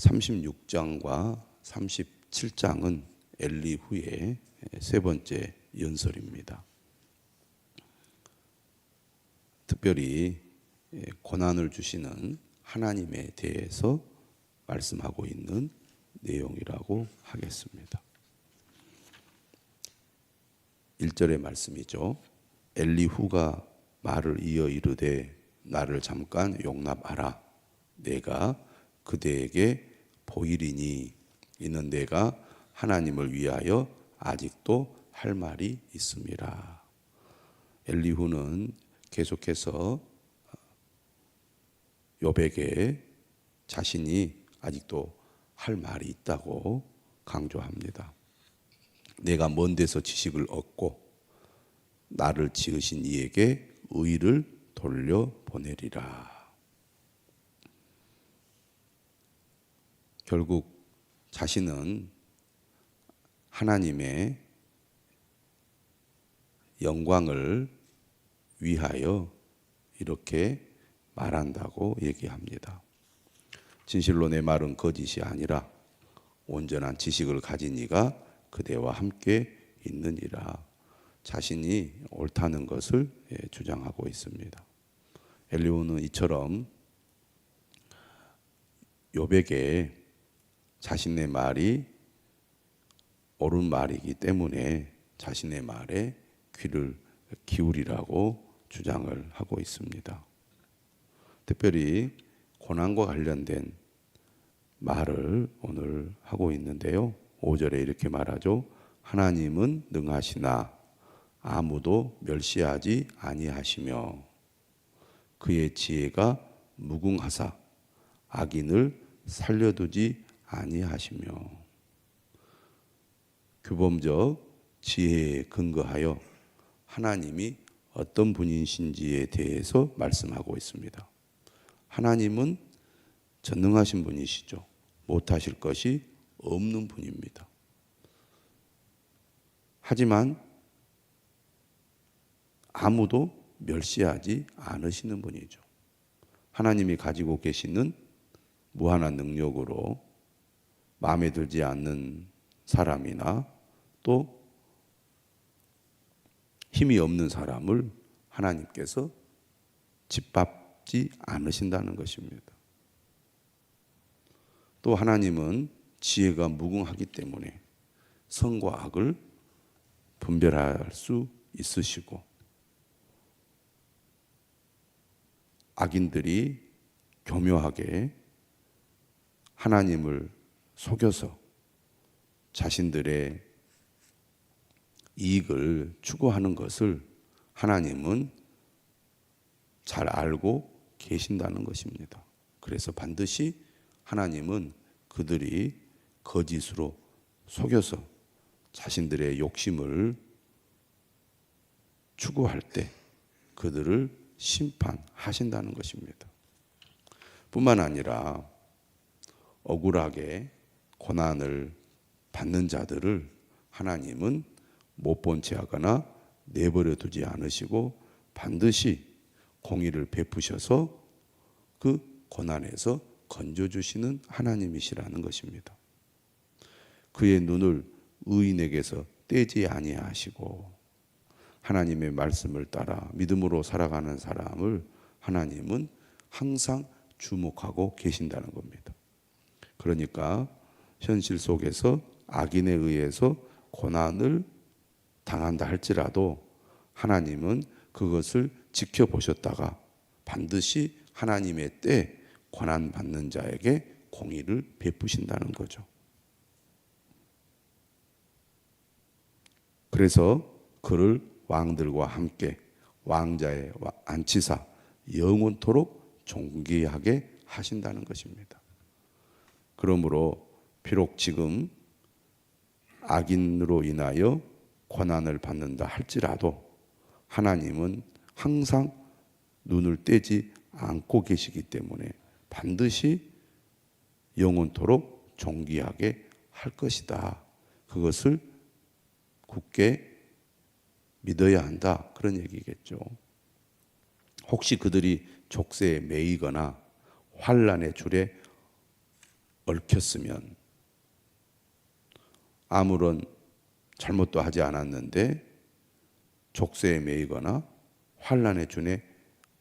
36장과 37장은 엘리후의 세 번째 연설입니다. 특별히 고난을 주시는 하나님에 대해서 말씀하고 있는 내용이라고 하겠습니다. 1절의 말씀이죠. 엘리후가 말을 이어 이르되 나를 잠깐 용납하라. 내가 그대에게 보이리니 이는 내가 하나님을 위하여 아직도 할 말이 있음이라. 엘리후는 계속해서 욥에게 자신이 아직도 할 말이 있다고 강조합니다. 내가 먼 데서 지식을 얻고 나를 지으신 이에게 의를 돌려보내리라. 결국 자신은 하나님의 영광을 위하여 이렇게 말한다고 얘기합니다. 진실로 내 말은 거짓이 아니라 온전한 지식을 가진 이가 그대와 함께 있느니라. 자신이 옳다는 것을 주장하고 있습니다. 엘리후는 이처럼 욥에게 자신의 말이 옳은 말이기 때문에 자신의 말에 귀를 기울이라고 주장을 하고 있습니다. 특별히 고난과 관련된 말을 오늘 하고 있는데요. 5절에 이렇게 말하죠. 하나님은 능하시나 아무도 멸시하지 아니하시며 그의 지혜가 무궁하사 악인을 살려두지 아니하시며. 규범적 지혜에 근거하여 하나님이 어떤 분이신지에 대해서 말씀하고 있습니다. 하나님은 전능하신 분이시죠. 못하실 것이 없는 분입니다. 하지만 아무도 멸시하지 않으시는 분이죠. 하나님이 가지고 계시는 무한한 능력으로 마음에 들지 않는 사람이나 또 힘이 없는 사람을 하나님께서 짓밟지 않으신다는 것입니다. 또 하나님은 지혜가 무궁하기 때문에 선과 악을 분별할 수 있으시고 악인들이 교묘하게 하나님을 속여서 자신들의 이익을 추구하는 것을 하나님은 잘 알고 계신다는 것입니다. 그래서 반드시 하나님은 그들이 거짓으로 속여서 자신들의 욕심을 추구할 때 그들을 심판하신다는 것입니다. 뿐만 아니라 억울하게 고난을 받는 자들을 하나님은 못 본 채 하거나 내버려 두지 않으시고 반드시 공의를 베푸셔서 그 고난에서 건져주시는 하나님이시라는 것입니다. 그의 눈을 의인에게서 떼지 아니하시고 하나님의 말씀을 따라 믿음으로 살아가는 사람을 하나님은 항상 주목하고 계신다는 겁니다. 그러니까 현실 속에서 악인에 의해서 고난을 당한다 할지라도 하나님은 그것을 지켜보셨다가 반드시 하나님의 때 고난받는 자에게 공의를 베푸신다는 거죠. 그래서 그를 왕들과 함께 왕자에 앉히사 영원토록 존귀하게 하신다는 것입니다. 그러므로 비록 지금 악인으로 인하여 고난을 받는다 할지라도 하나님은 항상 눈을 떼지 않고 계시기 때문에 반드시 영원토록 존귀하게 할 것이다. 그것을 굳게 믿어야 한다. 그런 얘기겠죠. 혹시 그들이 족쇄에 매이거나 환난의 줄에 얽혔으면, 아무런 잘못도 하지 않았는데 족쇄에 매이거나 환난의 준에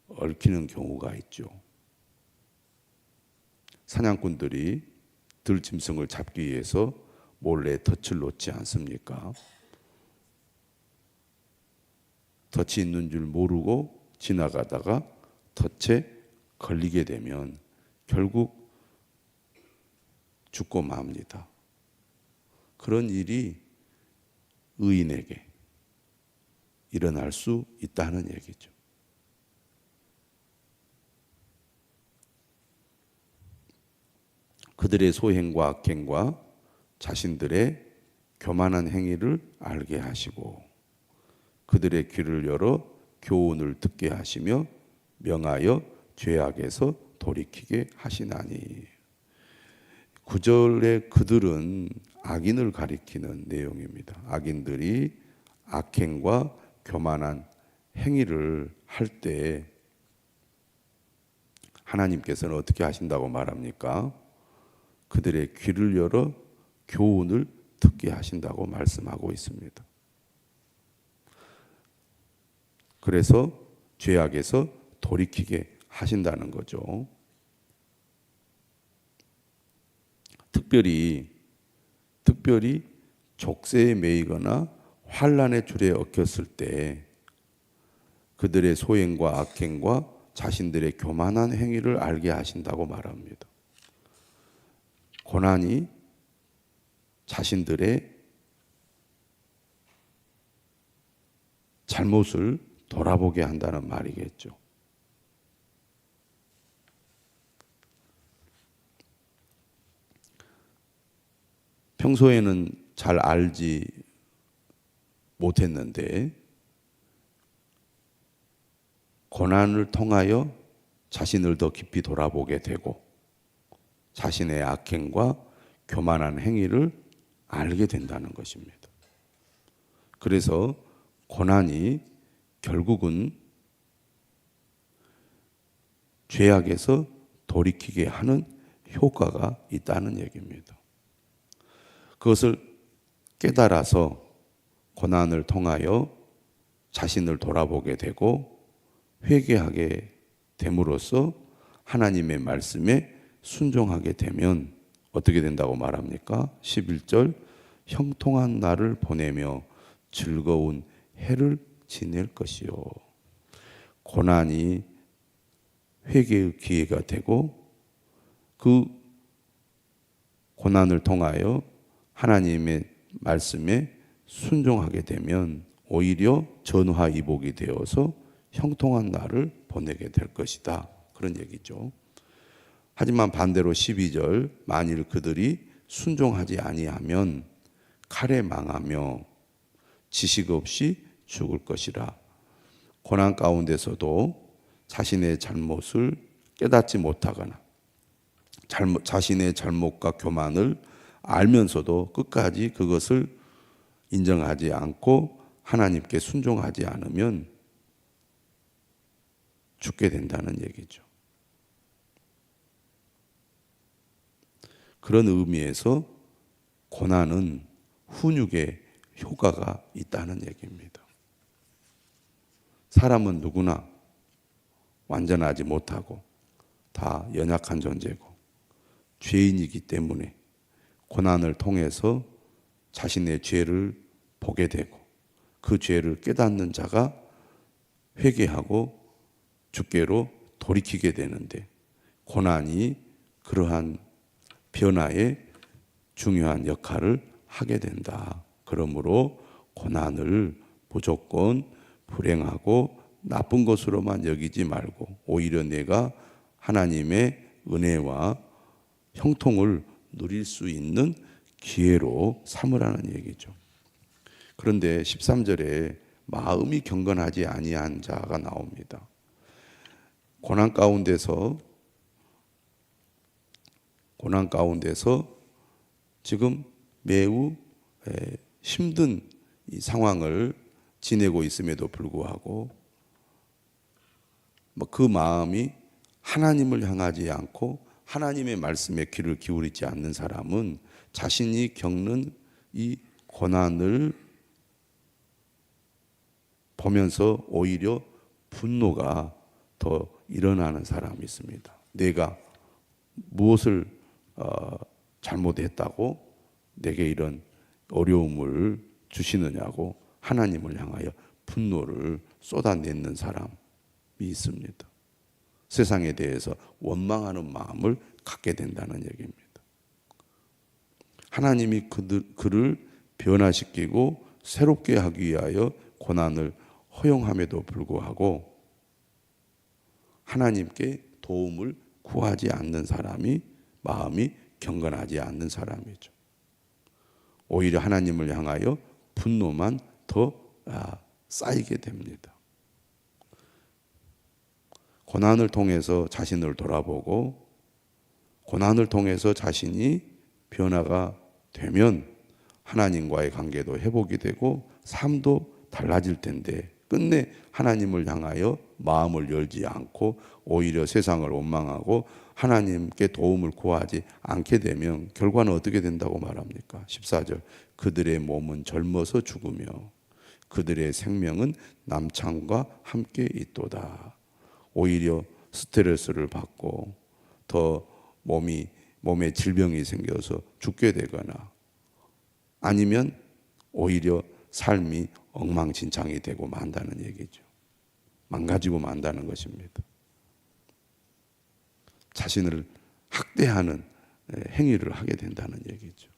얽히는 경우가 있죠. 사냥꾼들이 들짐승을 잡기 위해서 몰래 덫을 놓지 않습니까? 덫이 있는 줄 모르고 지나가다가 덫에 걸리게 되면 결국 죽고 맙니다. 그런 일이 의인에게 일어날 수 있다는 얘기죠. 그들의 소행과 악행과 자신들의 교만한 행위를 알게 하시고 그들의 귀를 열어 교훈을 듣게 하시며 명하여 죄악에서 돌이키게 하시나니. 9절에 그들은 악인을 가리키는 내용입니다. 악인들이 악행과 교만한 행위를 할 때 하나님께서는 어떻게 하신다고 말합니까? 그들의 귀를 열어 교훈을 듣게 하신다고 말씀하고 있습니다. 그래서 죄악에서 돌이키게 하신다는 거죠. 특별히 족쇄에 매이거나 환난의 줄에 얽혔을 때 그들의 소행과 악행과 자신들의 교만한 행위를 알게 하신다고 말합니다. 고난이 자신들의 잘못을 돌아보게 한다는 말이겠죠. 평소에는 잘 알지 못했는데 고난을 통하여 자신을 더 깊이 돌아보게 되고 자신의 악행과 교만한 행위를 알게 된다는 것입니다. 그래서 고난이 결국은 죄악에서 돌이키게 하는 효과가 있다는 얘기입니다. 그것을 깨달아서 고난을 통하여 자신을 돌아보게 되고 회개하게 됨으로써 하나님의 말씀에 순종하게 되면 어떻게 된다고 말합니까? 11절 형통한 날을 보내며 즐거운 해를 지낼 것이요. 고난이 회개의 기회가 되고 그 고난을 통하여 하나님의 말씀에 순종하게 되면 오히려 전화위복이 되어서 형통한 날을 보내게 될 것이다. 그런 얘기죠. 하지만 반대로 12절 만일 그들이 순종하지 아니하면 칼에 망하며 지식 없이 죽을 것이라. 고난 가운데서도 자신의 잘못을 깨닫지 못하거나 자신의 잘못과 교만을 알면서도 끝까지 그것을 인정하지 않고 하나님께 순종하지 않으면 죽게 된다는 얘기죠. 그런 의미에서 고난은 훈육의 효과가 있다는 얘기입니다. 사람은 누구나 완전하지 못하고 다 연약한 존재고 죄인이기 때문에 고난을 통해서 자신의 죄를 보게 되고 그 죄를 깨닫는 자가 회개하고 주께로 돌이키게 되는데 고난이 그러한 변화에 중요한 역할을 하게 된다. 그러므로 고난을 무조건 불행하고 나쁜 것으로만 여기지 말고 오히려 내가 하나님의 은혜와 형통을 누릴 수 있는 기회로 삼으라는 얘기죠. 그런데 13절에 마음이 경건하지 아니한 자가 나옵니다. 고난 가운데서 지금 매우 힘든 이 상황을 지내고 있음에도 불구하고 그 마음이 하나님을 향하지 않고 하나님의 말씀에 귀를 기울이지 않는 사람은 자신이 겪는 이 고난을 보면서 오히려 분노가 더 일어나는 사람이 있습니다. 내가 무엇을 잘못했다고 내게 이런 어려움을 주시느냐고 하나님을 향하여 분노를 쏟아내는 사람이 있습니다. 세상에 대해서 원망하는 마음을 갖게 된다는 얘기입니다. 하나님이 그를 변화시키고 새롭게 하기 위하여 고난을 허용함에도 불구하고 하나님께 도움을 구하지 않는 사람이 마음이 경건하지 않는 사람이죠. 오히려 하나님을 향하여 분노만 더 쌓이게 됩니다. 고난을 통해서 자신을 돌아보고 고난을 통해서 자신이 변화가 되면 하나님과의 관계도 회복이 되고 삶도 달라질 텐데 끝내 하나님을 향하여 마음을 열지 않고 오히려 세상을 원망하고 하나님께 도움을 구하지 않게 되면 결과는 어떻게 된다고 말합니까? 14절 그들의 몸은 젊어서 죽으며 그들의 생명은 남창과 함께 있도다. 오히려 스트레스를 받고 더 몸에 질병이 생겨서 죽게 되거나 아니면 오히려 삶이 엉망진창이 되고 만다는 얘기죠. 망가지고 만다는 것입니다. 자신을 학대하는 행위를 하게 된다는 얘기죠.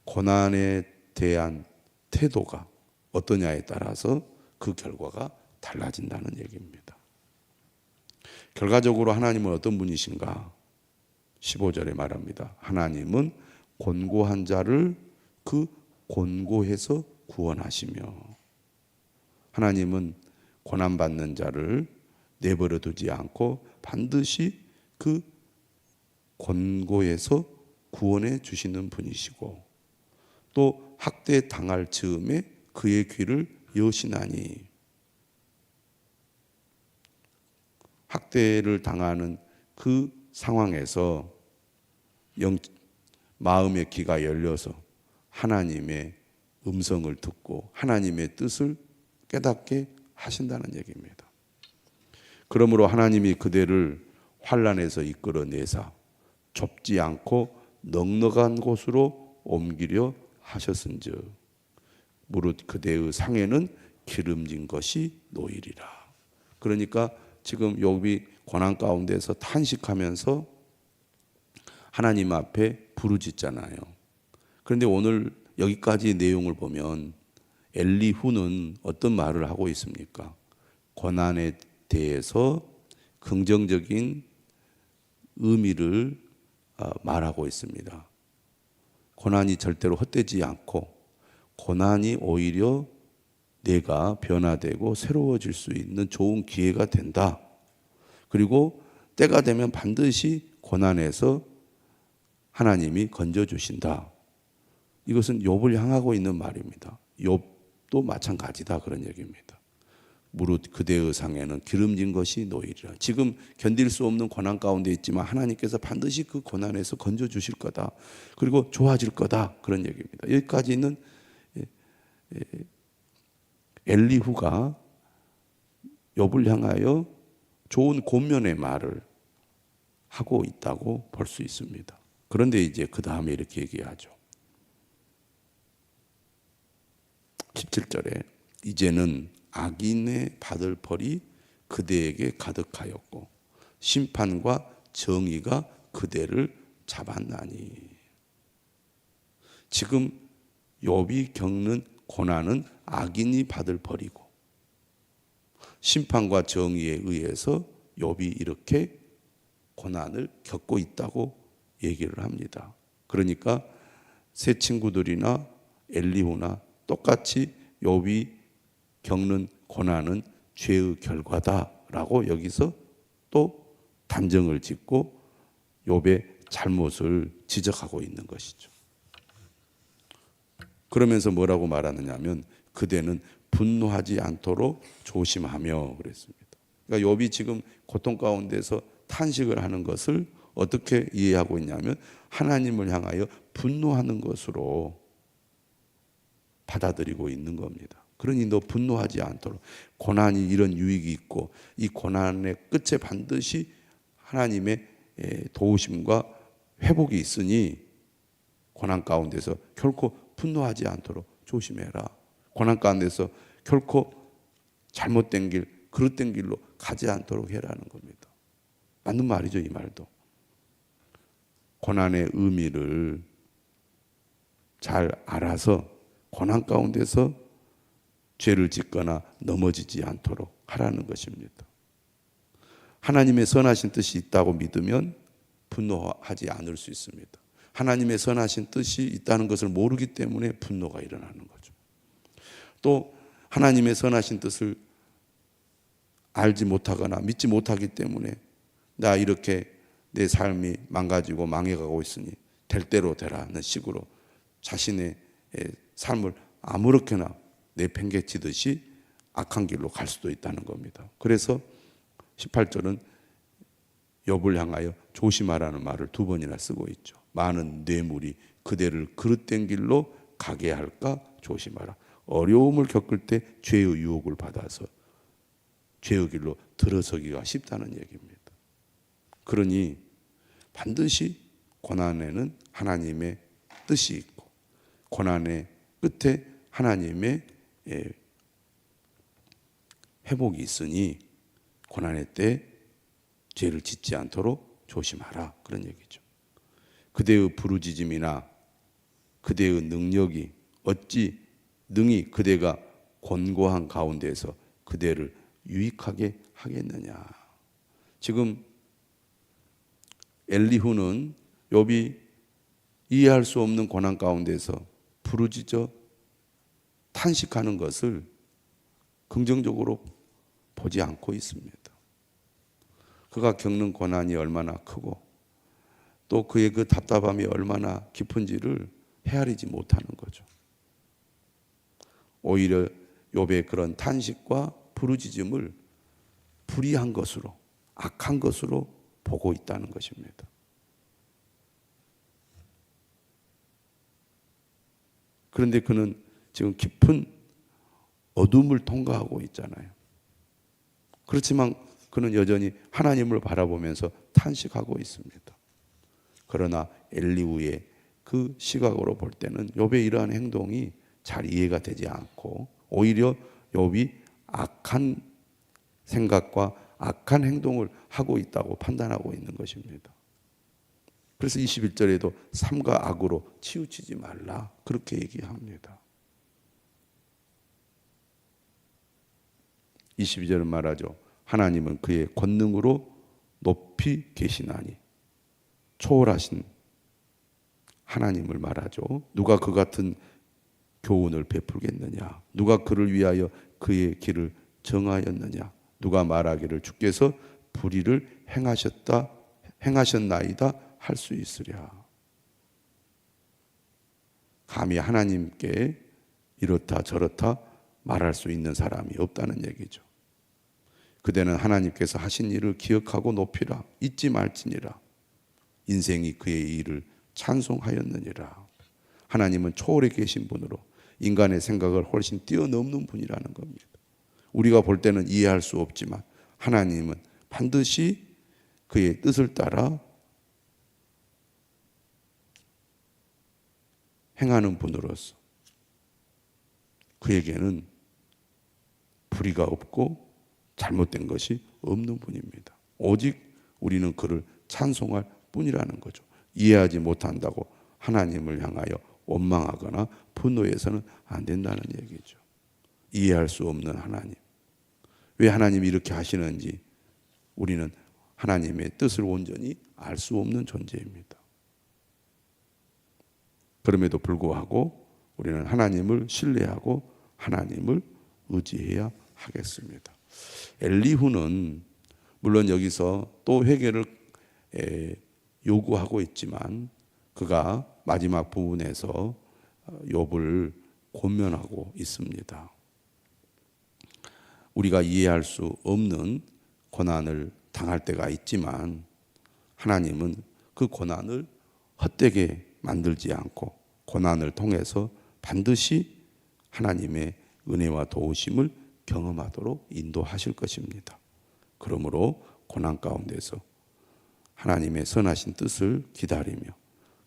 고난에 대한 태도가 어떠냐에 따라서 그 결과가 달라진다는 얘기입니다. 결과적으로 하나님은 어떤 분이신가? 15절에 말합니다. 하나님은 곤고한 자를 그 곤고해서 구원하시며 하나님은 고난받는 자를 내버려 두지 않고 반드시 그 곤고해서 구원해 주시는 분이시고 또 학대 당할 즈음에 그의 귀를 여시나니 학대를 당하는 그 상황에서 마음의 귀가 열려서 하나님의 음성을 듣고 하나님의 뜻을 깨닫게 하신다는 얘기입니다. 그러므로 하나님이 그대를 환난에서 이끌어내사 좁지 않고 넉넉한 곳으로 옮기려 하셨은즉 무릇 그대의 상에는 기름진 것이 놓이리라. 그러니까 지금 욥이 고난 가운데서 탄식하면서 하나님 앞에 부르짖잖아요. 그런데 오늘 여기까지 내용을 보면 엘리후는 어떤 말을 하고 있습니까? 고난에 대해서 긍정적인 의미를 말하고 있습니다. 고난이 절대로 헛되지 않고 고난이 오히려 내가 변화되고 새로워질 수 있는 좋은 기회가 된다. 그리고 때가 되면 반드시 고난에서 하나님이 건져주신다. 이것은 욥을 향하고 있는 말입니다. 욥도 마찬가지다 그런 얘기입니다. 무릇 그대의 상에는 기름진 것이 놓이리라. 지금 견딜 수 없는 고난 가운데 있지만 하나님께서 반드시 그 고난에서 건져주실 거다. 그리고 좋아질 거다 그런 얘기입니다. 여기까지는 엘리후가 욥을 향하여 좋은 권면의 말을 하고 있다고 볼 수 있습니다. 그런데 이제 그 다음에 이렇게 얘기하죠. 17절에 이제는 악인의 받을 벌이 그대에게 가득하였고 심판과 정의가 그대를 잡았나니. 지금 욥이 겪는 고난은 악인이 받을 벌이고 심판과 정의에 의해서 욥이 이렇게 고난을 겪고 있다고 얘기를 합니다. 그러니까 새 친구들이나 엘리후나 똑같이 욥이 겪는 고난은 죄의 결과다라고 여기서 또 단정을 짓고 욥의 잘못을 지적하고 있는 것이죠. 그러면서 뭐라고 말하느냐 하면 그대는 분노하지 않도록 조심하며 그랬습니다. 그러니까 욥이 지금 고통 가운데서 탄식을 하는 것을 어떻게 이해하고 있냐면 하나님을 향하여 분노하는 것으로 받아들이고 있는 겁니다. 그러니 너 분노하지 않도록, 고난이 이런 유익이 있고 이 고난의 끝에 반드시 하나님의 도우심과 회복이 있으니 고난 가운데서 결코 분노하지 않도록 조심해라. 고난 가운데서 결코 잘못된 길, 그릇된 길로 가지 않도록 해라는 겁니다. 맞는 말이죠, 이 말도. 고난의 의미를 잘 알아서 고난 가운데서 죄를 짓거나 넘어지지 않도록 하라는 것입니다. 하나님의 선하신 뜻이 있다고 믿으면 분노하지 않을 수 있습니다. 하나님의 선하신 뜻이 있다는 것을 모르기 때문에 분노가 일어나는 거죠. 또 하나님의 선하신 뜻을 알지 못하거나 믿지 못하기 때문에 나 이렇게 내 삶이 망가지고 망해가고 있으니 될 대로 되라는 식으로 자신의 삶을 아무렇게나 내팽개치듯이 악한 길로 갈 수도 있다는 겁니다. 그래서 18절은 욥을 향하여 조심하라는 말을 2번이나 쓰고 있죠. 많은 뇌물이 그대를 그릇된 길로 가게 할까 조심하라. 어려움을 겪을 때 죄의 유혹을 받아서 죄의 길로 들어서기가 쉽다는 얘기입니다. 그러니 반드시 고난에는 하나님의 뜻이 있고 고난의 끝에 하나님의 회복이 있으니 고난의 때 죄를 짓지 않도록 조심하라, 그런 얘기죠. 그대의 부르짖음이나 그대의 능력이 어찌 능히 그대가 곤고한 가운데서 그대를 유익하게 하겠느냐. 지금 엘리후는 욥이 이해할 수 없는 고난 가운데서 부르짖어 탄식하는 것을 긍정적으로 보지 않고 있습니다. 그가 겪는 고난이 얼마나 크고 또 그의 그 답답함이 얼마나 깊은지를 헤아리지 못하는 거죠. 오히려 욥의 그런 탄식과 부르짖음을 불의한 것으로, 악한 것으로 보고 있다는 것입니다. 그런데 그는 지금 깊은 어둠을 통과하고 있잖아요. 그렇지만 그는 여전히 하나님을 바라보면서 탄식하고 있습니다. 그러나 엘리후의 그 시각으로 볼 때는 욥의 이러한 행동이 잘 이해가 되지 않고 오히려 욥이 악한 생각과 악한 행동을 하고 있다고 판단하고 있는 것입니다. 그래서 21절에도 삼가 악으로 치우치지 말라, 그렇게 얘기합니다. 22절은 말하죠. 하나님은 그의 권능으로 높이 계시나니, 초월하신 하나님을 말하죠. 누가 그 같은 교훈을 베풀겠느냐? 누가 그를 위하여 그의 길을 정하였느냐? 누가 말하기를 주께서 불의를 행하셨나이다 할 수 있으랴. 감히 하나님께 이렇다 저렇다 말할 수 있는 사람이 없다는 얘기죠. 그대는 하나님께서 하신 일을 기억하고 높이라, 잊지 말지니라. 인생이 그의 일을 찬송하였느니라. 하나님은 초월해 계신 분으로 인간의 생각을 훨씬 뛰어넘는 분이라는 겁니다. 우리가 볼 때는 이해할 수 없지만 하나님은 반드시 그의 뜻을 따라 행하는 분으로서 그에게는 불의가 없고 잘못된 것이 없는 분입니다. 오직 우리는 그를 찬송할 뿐이라는 거죠. 이해하지 못한다고 하나님을 향하여 원망하거나 분노해서는 안 된다는 얘기죠. 이해할 수 없는 하나님, 왜 하나님이 이렇게 하시는지 우리는 하나님의 뜻을 온전히 알 수 없는 존재입니다. 그럼에도 불구하고 우리는 하나님을 신뢰하고 하나님을 의지해야 하겠습니다. 엘리후는 물론 여기서 또 회개를 요구하고 있지만 그가 마지막 부분에서 욥을 권면하고 있습니다. 우리가 이해할 수 없는 고난을 당할 때가 있지만 하나님은 그 고난을 헛되게 만들지 않고 고난을 통해서 반드시 하나님의 은혜와 도우심을 경험하도록 인도하실 것입니다. 그러므로 고난 가운데서 하나님의 선하신 뜻을 기다리며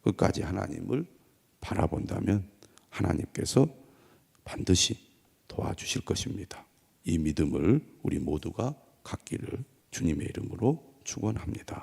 끝까지 하나님을 바라본다면 하나님께서 반드시 도와주실 것입니다. 이 믿음을 우리 모두가 갖기를 주님의 이름으로 축원합니다.